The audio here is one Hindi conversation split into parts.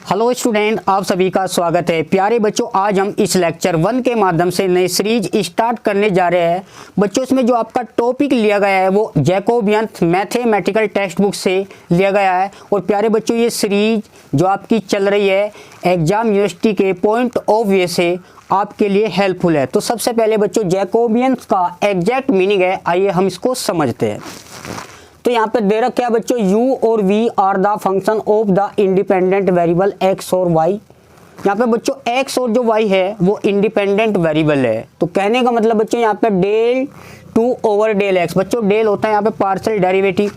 हेलो स्टूडेंट, आप सभी का स्वागत है। प्यारे बच्चों, आज हम इस लेक्चर 1 के माध्यम से नई सीरीज स्टार्ट करने जा रहे हैं। बच्चों, इसमें जो आपका टॉपिक लिया गया है वो जैकोबियन मैथमेटिकल टेक्स्ट बुक से लिया गया है। और प्यारे बच्चों, ये सीरीज जो आपकी चल रही है एग्जाम यूनिवर्सिटी के पॉइंट ऑफ व्यू से आपके लिए हेल्पफुल है। तो सबसे पहले बच्चों, जैकोबियंस का एग्जैक्ट मीनिंग है, आइए हम इसको समझते हैं। तो यहाँ पे दे रखा है बच्चों, u और v are the function of the independent variable x और y। यहाँ पे बच्चों x और जो y है वो इंडिपेंडेंट वेरिएबल है। तो कहने का मतलब बच्चों यहाँ पे del two over del x, बच्चों डेल होता है यहाँ पे पार्शियल डेरिवेटिव।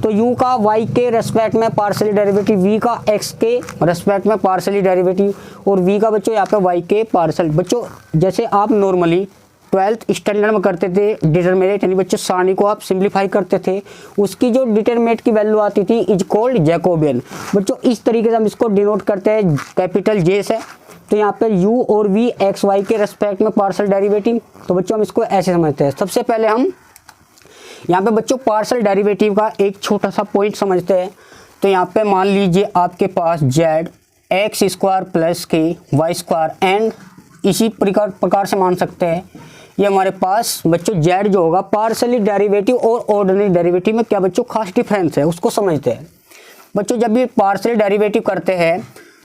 तो u का y के रेस्पेक्ट में पार्शियली डेरिवेटिव, v का x के रेस्पेक्ट में पार्शियली डेरिवेटिव और v का बच्चों यहाँ पे y के पार्शियल। बच्चों जैसे आप नॉर्मली 12th स्टैंडर्ड में करते थे डिटरमिनेट, यानी बच्चों सारणी को आप सिंप्लीफाई करते थे, उसकी जो डिटरमिनेट की वैल्यू आती थी इज कॉल्ड जैकोबियन। बच्चों इस तरीके से हम इसको डिनोट करते हैं कैपिटल जे से। तो यहाँ पे u और v एक्स वाई के रेस्पेक्ट में पार्शियल डेरिवेटिव, तो बच्चों हम इसको ऐसे समझते हैं। सबसे पहले हम यहाँ पे बच्चों पार्शियल डेरिवेटिव का एक छोटा सा पॉइंट समझते हैं। तो यहाँ पे मान लीजिए आपके पास z एक्स स्क्वायर प्लस के वाई स्क्वायर एंड इसी प्रकार से मान सकते हैं ये हमारे पास बच्चों z जो होगा पार्शियली डेरिवेटिव और ऑर्डिनरी डेरिवेटिव में क्या बच्चों खास डिफरेंस है उसको समझते हैं। बच्चों जब भी पार्शियली डेरिवेटिव करते हैं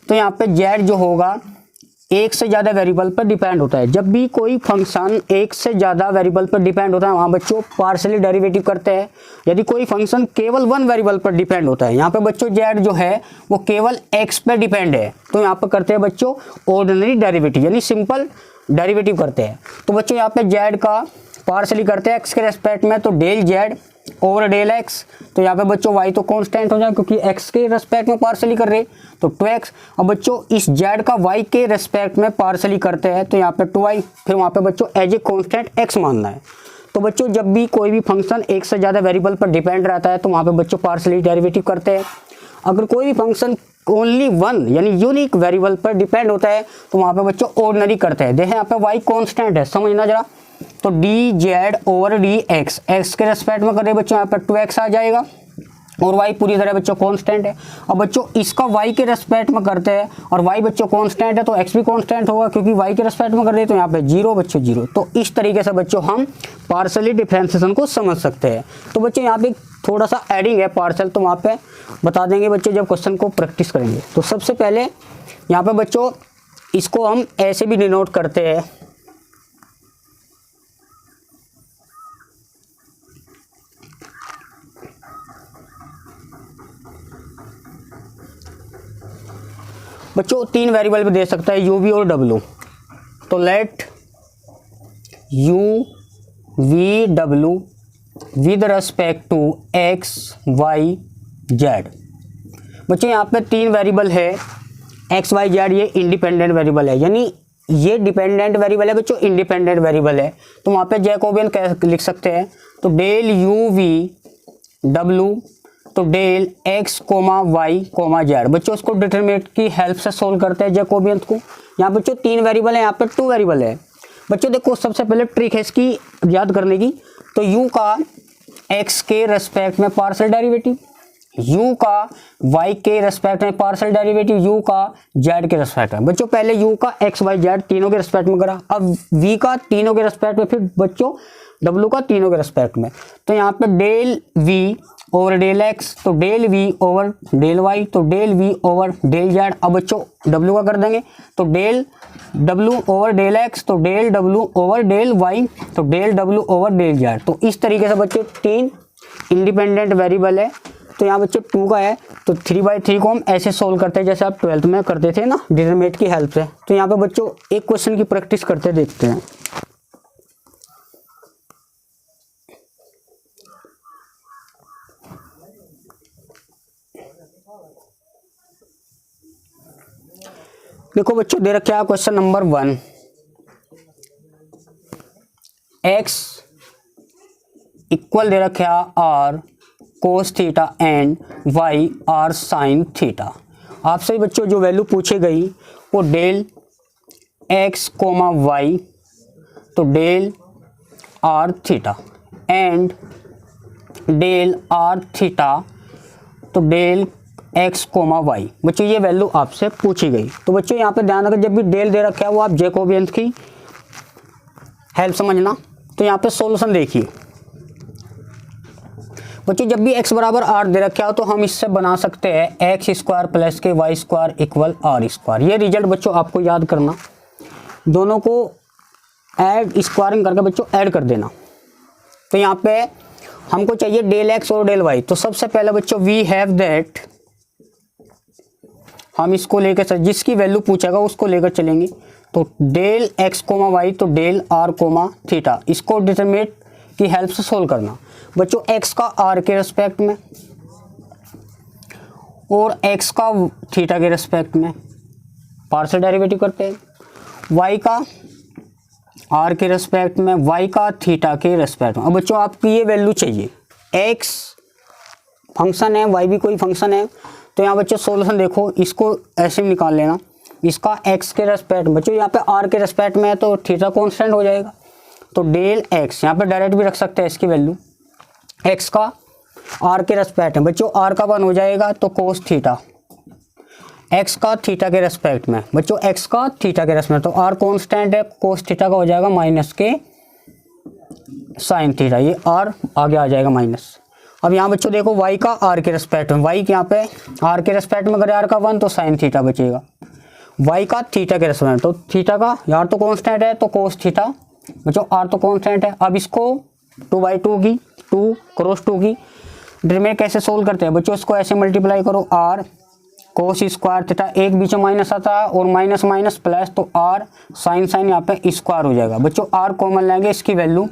तो यहाँ पे z जो होगा एक से ज़्यादा वेरिएबल पर डिपेंड होता है। जब भी कोई फंक्शन एक से ज़्यादा वेरिएबल पर डिपेंड होता है वहाँ बच्चों पार्शियली डेरिवेटिव करते हैं। यदि कोई फंक्शन केवल वन वेरिएबल पर डिपेंड होता है, यहाँ पे बच्चों z जो है वो केवल x पर डिपेंड है, तो यहाँ पर करते हैं बच्चों ऑर्डिनरी डेरिवेटिव, यानी सिंपल डेरिवेटिव करते हैं। तो बच्चों यहाँ पे z का पार्शियली करते हैं x के रेस्पेक्ट में, तो del z over del x। तो यहाँ पे बच्चों y तो कांस्टेंट हो जाए क्योंकि x के रेस्पेक्ट में पार्शियली कर रहे, तो 2x। अब बच्चों इस z का y के रेस्पेक्ट में पार्शियली करते हैं तो यहाँ पे 2y, फिर वहाँ पे बच्चों एज ए कांस्टेंट x मानना है। तो बच्चों जब भी कोई भी फंक्शन एक से ज़्यादा वेरिएबल पर डिपेंड रहता है तो वहाँ पे बच्चों पार्शियली डेरिवेटिव करते हैं। अगर कोई भी फंक्शन ओनली वन यानी यूनिक वेरिएबल पर डिपेंड होता है तो वहाँ पे बच्चों ऑर्डिनरी करते हैं। देखें यहाँ पे y कांस्टेंट है, समझना जरा। तो D Z over D x, x के रेस्पेक्ट में करें बच्चों यहाँ पर 2x आ जाएगा और y पूरी तरह बच्चों कांस्टेंट है। अब बच्चों इसका y के रेस्पेक्ट में करते हैं और y बच्चों कांस्टेंट है तो x भी कांस्टेंट होगा क्योंकि y के रेस्पेक्ट में कर रहे हैं, तो यहाँ पे 0 बच्चों 0। तो इस तरीके से बच्चों हम पार्शियली डिफरेंशिएशन को समझ सकते हैं। तो बच्चों यहाँ पे थोड़ा सा एडिंग है पार्शियल, तो वहाँ पे बता देंगे बच्चों जब क्वेश्चन को प्रैक्टिस करेंगे। तो सबसे पहले यहाँ पे बच्चों इसको हम ऐसे भी डिनोट करते हैं, बच्चों 3 वेरिएबल पे दे सकता है u v और w। तो let u v w with respect to x y z। बच्चों यहाँ पे 3 वेरिएबल है x y z, ये इंडिपेंडेंट वेरिएबल है, यानी ये डिपेंडेंट वेरिएबल है बच्चों, इंडिपेंडेंट वेरिएबल है। तो वहाँ पे जैकोबियन कैसे लिख सकते हैं, तो डेल u v w तो del x comma y comma z। बच्चों इसको डिटरमिनेंट की हेल्प से सोल्व करते हैं जैकोबियंस को। यहाँ बच्चों 3 वेरिएबल है, यहाँ पे 2 वेरिएबल है। बच्चों देखो सबसे पहले ट्रिक है इसकी याद करने की। तो u का x के रेस्पेक्ट में पार्शियल डेरिवेटिव, u का y के रेस्पेक्ट में पार्शियल डेरिवेटिव, u का z के रेस्पेक्ट में। बच्चों पहले u का x y z तीनों के रेस्पेक्ट में करा, अब v का तीनों के रेस्पेक्ट में, फिर बच्चों w का तीनों के रेस्पेक्ट में। तो यहाँ पे del v over del x, तो del v over del y, तो del v over del z। अब बच्चों w का कर देंगे, तो del w over del x, तो del w over del y, तो del w over del z। तो इस तरीके से बच्चों 3 इंडिपेंडेंट वेरिएबल है। तो यहाँ बच्चों 2 का है, तो 3/3 को हम ऐसे सोल्व करते हैं जैसे आप 12th में करते थे ना डिटरमिनेंट की हेल्प से। तो यहाँ पे बच्चों एक क्वेश्चन की प्रैक्टिस करते देखते हैं। देखो बच्चों दे रखा है क्वेश्चन नंबर 1, x इक्वल दे रखा है r cos theta and y r sine theta. आपसे बच्चों जो वैल्यू पूछी गई वो डेल x कोमा y, तो del r theta and del r theta, तो डेल एक्स कोमा वाई। बच्चों ये वैल्यू आपसे पूछी गई। तो बच्चों यहाँ पे ध्यान रखें, जब भी डेल दे रखा है वो आप जैकोबियन की हेल्प समझना। तो यहाँ पे सॉल्यूशन देखिए बच्चों, जब भी x बराबर r दे रखा हो तो हम इससे बना सकते हैं एक्स स्क्वायर प्लस के Y square equal R square. ये रिजल्ट बच्चों आपको याद करना, दोनों को ऐड स्क्वायरिंग करके बच्चों ऐड कर देना। तो यहाँ पे हमको चाहिए डेल x और डेल y। तो सबसे पहले बच्चों वी हैव दैट, हम इसको लेकर जिसकी वैल्यू पूछेगा उसको लेकर चलेंगे। तो डेल x कोमा वाई, तो डेल r कोमा थीटा, इसको डिटरमिनेंट की हेल्प से सोल्व करना। बच्चों x का r के रेस्पेक्ट में और x का थीटा के रेस्पेक्ट में पार्शियल डेरिवेटिव करते हैं, y का r के रेस्पेक्ट में, y का थीटा के रेस्पेक्ट में। अब बच्चों आपकी ये वैल्यू चाहिए, x फंक्शन है, y भी कोई फंक्शन है। तो यहाँ बच्चों सॉल्यूशन देखो, इसको ऐसे निकाल लेना, इसका x के रेस्पेक्ट में, बच्चों यहाँ पे r के रेस्पेक्ट में है तो थीटा कॉन्स्टेंट हो जाएगा। तो डेल x यहाँ पे डायरेक्ट भी रख सकते हैं इसकी वैल्यू, x का r के रेस्पेक्ट में, बच्चों r का 1 हो जाएगा तो कोस थीटा, x का थीटा के रेस्पेक्ट में, बच्चों x का थीटा के रेस्पेक्ट में, तो r कांस्टेंट है, कोस थीटा का हो जाएगा माइनस के साइन थीटा, ये r आगे आ जाएगा माइनस। अब यहाँ बच्चों देखो y का r के रेस्पेक्ट में, y के यहाँ पे r के रेस्पेक्ट में अगर r का 1 तो साइन थीटा बचेगा, y का थीटा के रेस्पेक्ट में, तो थीटा का यार तो कांस्टेंट है तो कोस थीटा, बच्चों r तो कांस्टेंट है। अब इसको 2/2 की 2 क्रॉस 2 की डिटरमिनेंट कैसे सोल्व करते हैं बच्चों, इसको ऐसे मल्टीप्लाई करो, r कोस स्क्वायर थीटा, एक बीच में माइनस आता है और माइनस माइनस प्लस, तो r साइन साइन यहाँ पे स्क्वायर हो जाएगा। बच्चों r कॉमन लेंगे, इसकी वैल्यू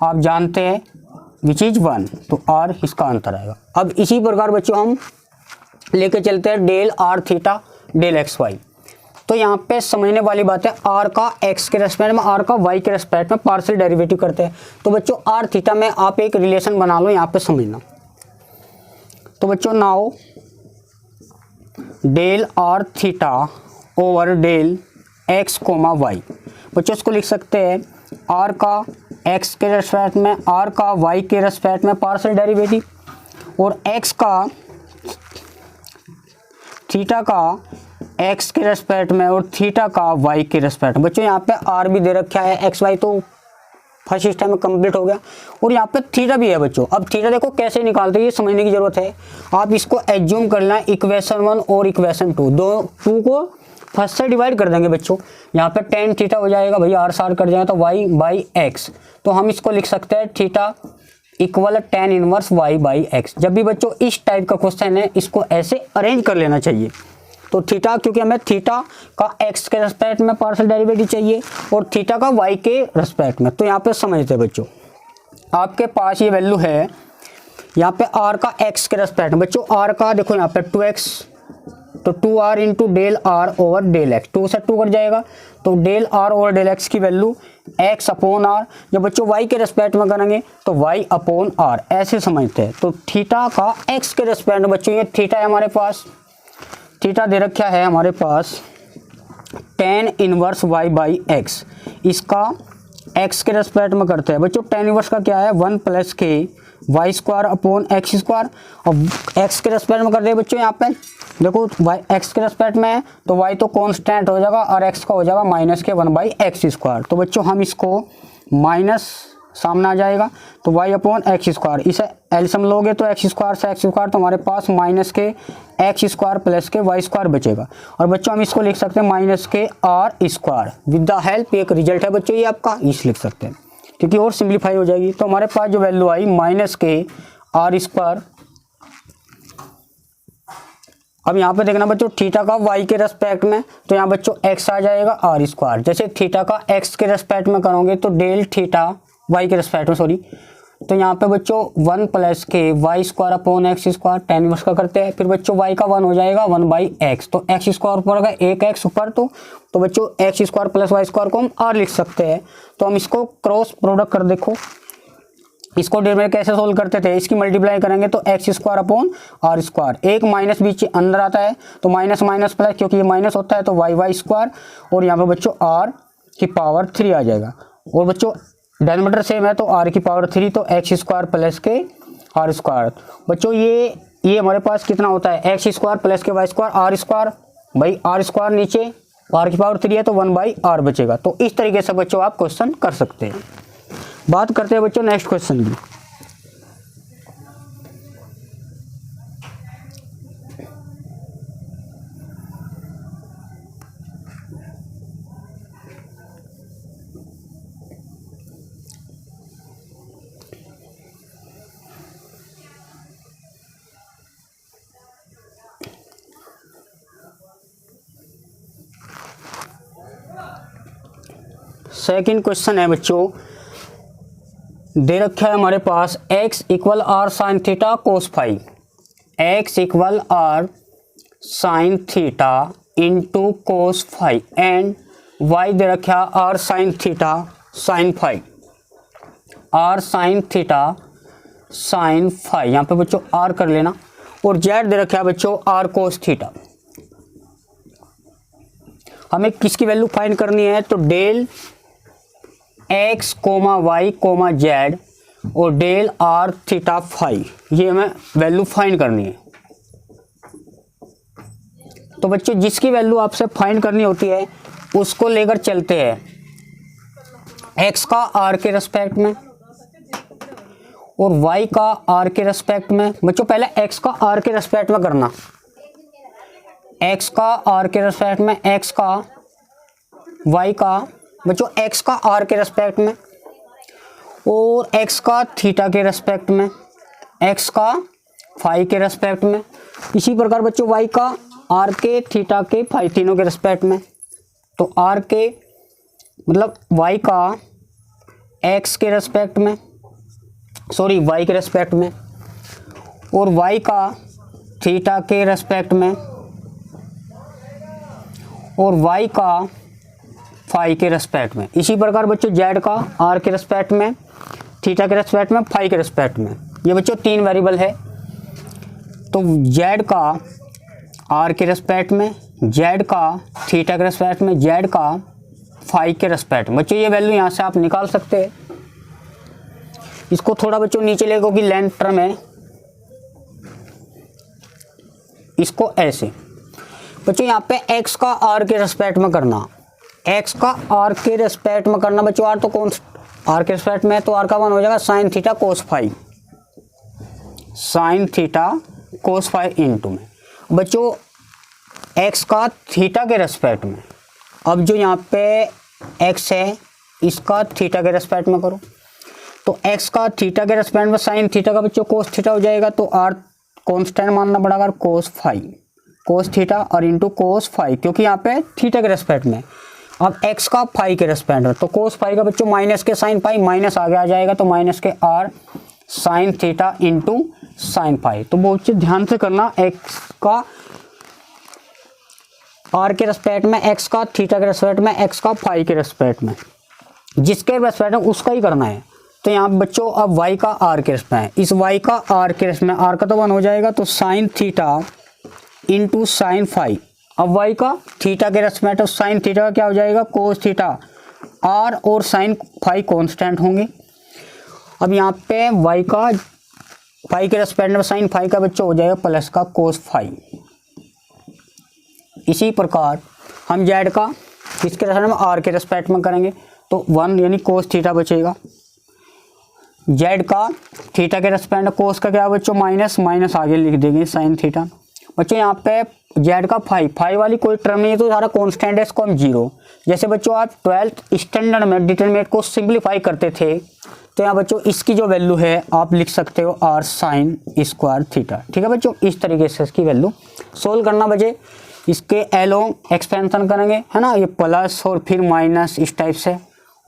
आप जानते हैं विच इज 1, तो r इसका आंसर आएगा। अब इसी प्रकार बच्चों हम लेके चलते हैं del r theta del X Y. तो यहाँ पे समझने वाली बात है, r का x के रेस्पेक्ट में, r का y के रेस्पेक्ट में पार्शियल डेरिवेटिव करते हैं। तो बच्चों r थीटा में आप एक रिलेशन बना लो, यहाँ पे समझना। तो बच्चों now del r theta over del x comma y, बच्चों इसको लिख सकते हैं r का x के रेस्पेक्ट में, r का y के रेस्पेक्ट में पार्शियल डेरिवेटिव और x का थीटा का x के रेस्पेक्ट में और थीटा का y के रेस्पेक्ट में। बच्चों यहाँ पे r भी दे रखा है, x y तो फर्स्ट स्टेप में कंप्लीट हो गया, और यहाँ पे थीटा भी है बच्चों। अब थीटा देखो कैसे निकालते हैं ये समझने की जरूरत है। आप इसको एज्यूम कर लें इक्वेशन 1 और इक्वेशन 2, दो 2 को फर्स्ट से डिवाइड कर देंगे बच्चों। यहाँ पे tan थीटा हो जाएगा, भैया r सार कर जाए तो y बाई x, तो हम इसको लिख सकते हैं theta equal tan inverse y by x। जब भी बच्चों इस टाइप का क्वेश्चन है इसको ऐसे अरेंज कर लेना चाहिए। तो थीटा, क्योंकि हमें थीटा का x के रेस्पेक्ट में पार्शियल डेरिवेटिव चाहिए और थीटा का y के रेस्पेक्ट में। तो यहाँ पे समझते हैं बच्चों, आपके पास ये वैल्यू है यहाँ पे r का x के रेस्पेक्ट में, बच्चों r का देखो यहाँ पे 2x, तो 2r into del r over del x, 2 से 2 कट जाएगा, तो del r over del x की वैल्यू x अपॉन r। जब बच्चों y के रेस्पेक्ट में करेंगे तो y अपॉन r, ऐसे समझते हैं। तो थीटा का x के रेस्पेक्ट में, बच्चों ये थीटा है हमारे पास, थीटा दे रखा है हमारे पास tan inverse y by x, इसका x के रेस्पेक्ट में करते हैं बच्चों। tan इनवर्स का क्या है 1 प्लस के Y square upon X square, और x के रेस्पेक्ट में कर दे बच्चों। यहाँ पे देखो y x के रेस्पेक्ट में है तो y तो कांस्टेंट हो जाएगा और x का हो जाएगा माइनस के 1 बाई एक्स स्क्वायर। तो बच्चों हम इसको माइनस सामने आ जाएगा तो y अपॉन एक्स स्क्वायर, इसे एलसीएम लोगे तो एक्स स्क्वायर से एक्स स्क्वायर, तो हमारे पास माइनस के एक्स स्क्वायर प्लस के वाई स्क्वायर बचेगा। और बच्चों हम इसको लिख सकते हैं माइनस के R square with the help, एक रिजल्ट है बच्चों ये आपका, इस लिख सकते हैं क्योंकि और सिंप्लीफाई हो जाएगी। तो हमारे पास जो वैल्यू आई माइनस के आर स्क्वायर। अब यहाँ पे देखना बच्चों थीटा का y के रेस्पेक्ट में, तो यहाँ बच्चों x आ जाएगा आर स्क्वायर। जैसे थीटा का x के रेस्पेक्ट में करोगे तो डेल थीटा y के रेस्पेक्ट में, सॉरी, तो यहाँ पे बच्चों 1 प्लस के Y square upon X square, tan inverse का करते हैं, फिर बच्चों y का 1 हो जाएगा 1 बाई एक्स, तो एक्स स्क्वायर ऊपर होगा एक एक्स ऊपर, तो बच्चों X square plus Y square को हम r लिख सकते हैं। तो हम इसको क्रॉस प्रोडक्ट कर देखो, इसको डिटरमिनेंट कैसे सोल्व करते थे, इसकी मल्टीप्लाई करेंगे तो X square upon R square, एक माइनस बीच अंदर आता है तो माइनस माइनस प्लस, क्योंकि ये माइनस होता है तो वाई स्क्वायर, और यहाँ पे बच्चों आर की पावर 3 आ जाएगा। और बच्चों डिनोमिनेटर सेम है तो आर की पावर 3, तो एक्स स्क्वायर प्लस के आर स्क्वायर। बच्चों ये ये हमारे पास कितना होता है एक्स स्क्वायर प्लस के Y square R square by R square, नीचे आर की पावर 3 है तो 1 बाई आर बचेगा। तो इस तरीके से बच्चों आप क्वेश्चन कर सकते हैं। बात करते हैं बच्चों नेक्स्ट क्वेश्चन की। सेकंड क्वेश्चन है बच्चों, दे रखा है हमारे पास x equal R sine theta cos phi, x equal R sine theta into cos phi and y दे रखा है R sine theta sine phi, R sine theta sine phi, यहाँ पे बच्चों r कर लेना, और z दे रखा है बच्चों आर कोस थीटा। हमें किसकी वैल्यू फाइंड करनी है, तो del x comma Y comma Z और डेल आर थीटा फाई, ये हमें वैल्यू फाइंड करनी है। तो बच्चों जिसकी वैल्यू आपसे फाइंड करनी होती है उसको लेकर चलते हैं x का r के रेस्पेक्ट में और y का r के रेस्पेक्ट में। बच्चों पहले x का r के रेस्पेक्ट में करना, x का r के रेस्पेक्ट में, x का y का बच्चों x का r के रेस्पेक्ट में और x का थीटा के रेस्पेक्ट में, x का फाई के रेस्पेक्ट में। इसी प्रकार बच्चों y का r के थीटा के फाई तीनों के रेस्पेक्ट में। तो r के मतलब y का x के रेस्पेक्ट में, सॉरी y के रेस्पेक्ट में, और y का थीटा के रेस्पेक्ट में और y का फाई के रेस्पेक्ट में। इसी प्रकार बच्चों z का r के रेस्पेक्ट में, थीटा के रेस्पेक्ट में, फाई के रेस्पेक्ट में। ये बच्चों 3 वेरिएबल है। तो z का r के रेस्पेक्ट में, z का थीटा के रेस्पेक्ट में, z का फाई के रेस्पेक्ट में। बच्चों ये वैल्यू यहाँ से आप निकाल सकते हैं। इसको थोड़ा बच्चों नीचे ले क्योंकि लेंथ टर्म है, इसको ऐसे बच्चों यहाँ पे x का r के रेस्पेक्ट में करना, x का r के रेस्पेक्ट में करना। बच्चों r तो कौन r के रेस्पेक्ट में है तो r का मान हो जाएगा sine theta cos phi, sine theta cos phi into में बच्चों x का थीटा के रेस्पेक्ट में। अब जो यहाँ पे x है इसका थीटा के रेस्पेक्ट में करो, तो x का थीटा के रेस्पेक्ट में साइन थीटा का बच्चों कोस थीटा हो जाएगा, तो r कॉन्स्टेंट मानना पड़ेगा कोस फाई, कोस थीटा और इंटू कोस फाई, क्योंकि यहाँ पे थीटा के रेस्पेक्ट में। अब x का फाई के रेस्पेक्ट में, तो कोस फाई का बच्चों माइनस के साइन फाई, माइनस आगे आ जाएगा तो माइनस के r sine theta into sine phi. तो बहुत ध्यान से करना, x का r के रेस्पेक्ट में, x का थीटा के रेस्पेक्ट में, x का फाई के रेस्पेक्ट में, जिसके रेस्पेक्ट में उसका ही करना है। तो यहाँ बच्चों अब y का r के रेस्पेक्ट में, इस y का r के रेस्पेक्ट में r का तो 1 हो जाएगा, तो sine theta into sine phi. अब y का थीटा के रेस्पेक्ट में साइन थीटा का क्या हो जाएगा कोस थीटा, r और साइन फाई कांस्टेंट होंगे। अब यहाँ पे y का फाई के रेस्पेक्ट में साइन फाई का बच्चों हो जाएगा प्लस का कोस फाई। इसी प्रकार हम z का किसके रेस्पेक्ट में r के रेस्पेक्ट में करेंगे, तो 1 यानी कोस थीटा बचेगा। z का थीटा के रेस्पेक्ट में कोस का क्या बच्चों माइनस, माइनस आगे लिख देंगे साइन थीटा। बच्चों यहाँ पे z का फाई, फाई वाली कोई टर्म नहीं है तो सारा कांस्टेंट है, इसको हम 0। जैसे बच्चों आप 12th स्टैंडर्ड में डिटरमिनेंट को सिंप्लीफाई करते थे तो यहाँ बच्चों इसकी जो वैल्यू है आप लिख सकते हो r साइन स्क्वायर थीटा। ठीक है बच्चों, इस तरीके से इसकी वैल्यू सोल्व करना। बचे इसके एलोंग एक्सपेंशन करेंगे है ना, ये प्लस और फिर माइनस इस टाइप से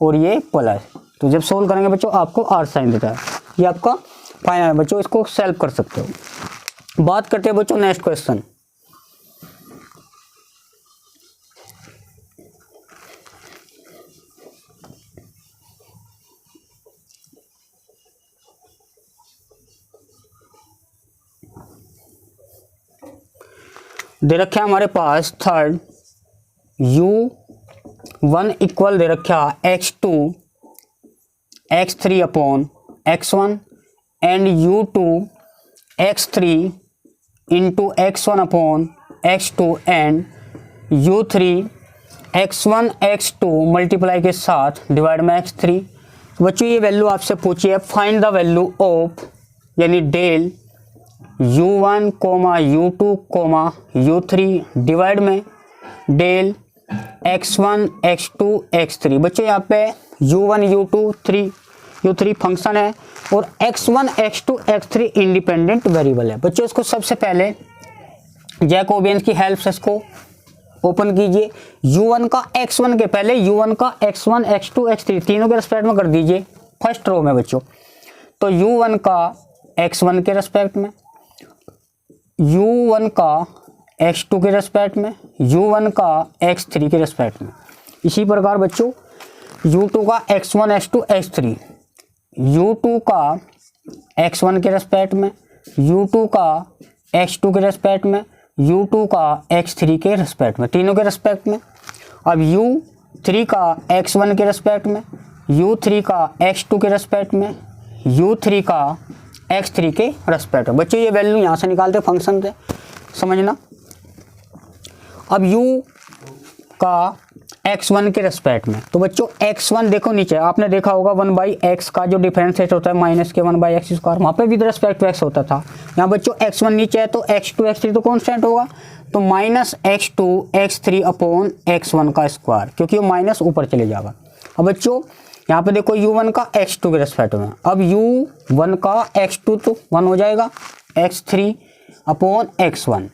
और ये प्लस। तो जब सोल्व करेंगे बच्चों आपको r साइन देता है, ये आपका फाइनल है बच्चों, इसको सॉल्व कर सकते हो। बात करते हैं बच्चों नेक्स्ट क्वेश्चन। दे रखा है हमारे पास थर्ड u1 इक्वल दे रखा x2 x3 upon x1 and u2 x3 into x1 upon x2 and u3 x1 x2 multiply के साथ डिवाइड में x3। बच्चों ये वैल्यू आपसे पूछी है, फाइंड द वैल्यू ऑफ यानी del u1 u2 u3 divide में डेल x1 x2 x3। बच्चों यहाँ पे u1 u2 u3 फंक्शन है और x1 x2 x3 independent variable है। बच्चों इसको सबसे पहले जैकोबियन की हेल्प से इसको ओपन कीजिए। u1 का x1 के पहले u1 का x1 x2 x3 तीनों के रेस्पेक्ट में कर दीजिए फर्स्ट रो में बच्चों। तो u1 का x1 के रेस्पेक्ट में, u1 का x2 के रेस्पेक्ट में, u1 का x3 के रेस्पेक्ट में। इसी प्रकार बच्चों u2 का x1 x2 x3, u2 का x1 के रेस्पेक्ट में, u2 का x2 के रेस्पेक्ट में, u2 का x3 के रेस्पेक्ट में, तीनों के रेस्पेक्ट में। अब u3 का x1 के रेस्पेक्ट में, u3 का x2 के रेस्पेक्ट में, u3 का x3 के रेस्पेक्ट में। बच्चों ये वैल्यू यहाँ से निकालते फंक्शन से, समझना। अब u का x1 के रेस्पेक्ट में, तो बच्चों x1 देखो नीचे आपने देखा होगा 1/x का जो डिफरेंशिएट होता है माइनस के 1/x², वहाँ पे भी रेस्पेक्ट टू x होता था। यहाँ बच्चों x1 नीचे है तो x2 x3 तो कांस्टेंट होगा, तो -x2 x3 अपॉन x1 का स्क्वायर, क्योंकि वो माइनस ऊपर चले जाएगा। अब बच्चों यहाँ पे देखो u1 का x2 के रेस्पेक्ट में, अब u1 का x2 तो 1 हो जाएगा, x3 अपॉन x1।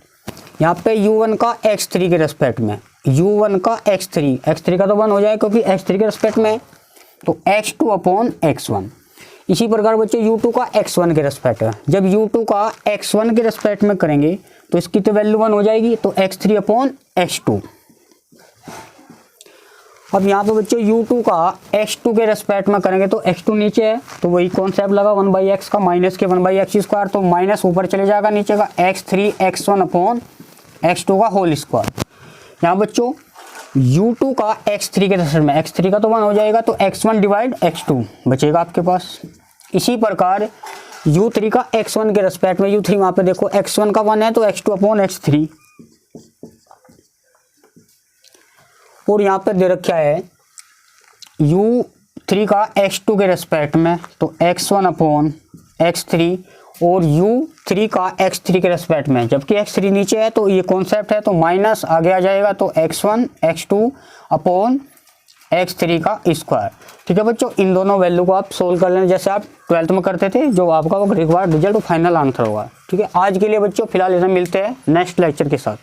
यहाँ पे u1 का x3 के रेस्पेक्ट में, u1 का x3 का तो 1 हो जाएगा क्योंकि x3 के रेस्पेक्ट में, तो x2 अपॉन x1। इसी प्रकार बच्चों u2 का x1 के रेस्पेक्ट में, जब u2 का x1 के रेस्पेक्ट में करेंगे तो इसकी तो वैल्यू 1 हो जाएगी, तो x3 अपॉन x2। अब यहाँ पे बच्चों u2 का x2 के रेस्पेक्ट में करेंगे तो x2 नीचे है, तो वही कॉन्सेप्ट लगा 1/x का माइनस के 1/x², तो माइनस ऊपर चले जाएगा नीचे का x3 x1 अपॉन x2 का होल स्क्वायर। यहाँ बच्चों u2 का x3 के रेस्पेक्ट में, x3 का तो 1 हो जाएगा, तो x1 डिवाइड x2 बचेगा आपके पास। इसी प्रकार u3 का x1 के रेस्पेक्ट में, u3 वहाँ पे देखो x1 का 1 है तो x2 अपॉन x3, और यहाँ पे दे रखा है u3 का x2 के रेस्पेक्ट में, तो x1 अपॉन x3, और u3 का x3 के रेस्पेक्ट में, जबकि x3 नीचे है तो ये कॉन्सेप्ट है, तो माइनस आगे आ जाएगा, तो x1 x2 अपॉन x3 का स्क्वायर। ठीक है बच्चों, इन दोनों वैल्यू को आप सोल्व कर लेना जैसे आप 12th में करते थे, जो आपका वो रिक्वायर्ड रिजल्ट फाइनल आंसर होगा। ठीक है, आज के लिए बच्चों फिलहाल इतना, मिलते हैं नेक्स्ट लेक्चर के साथ।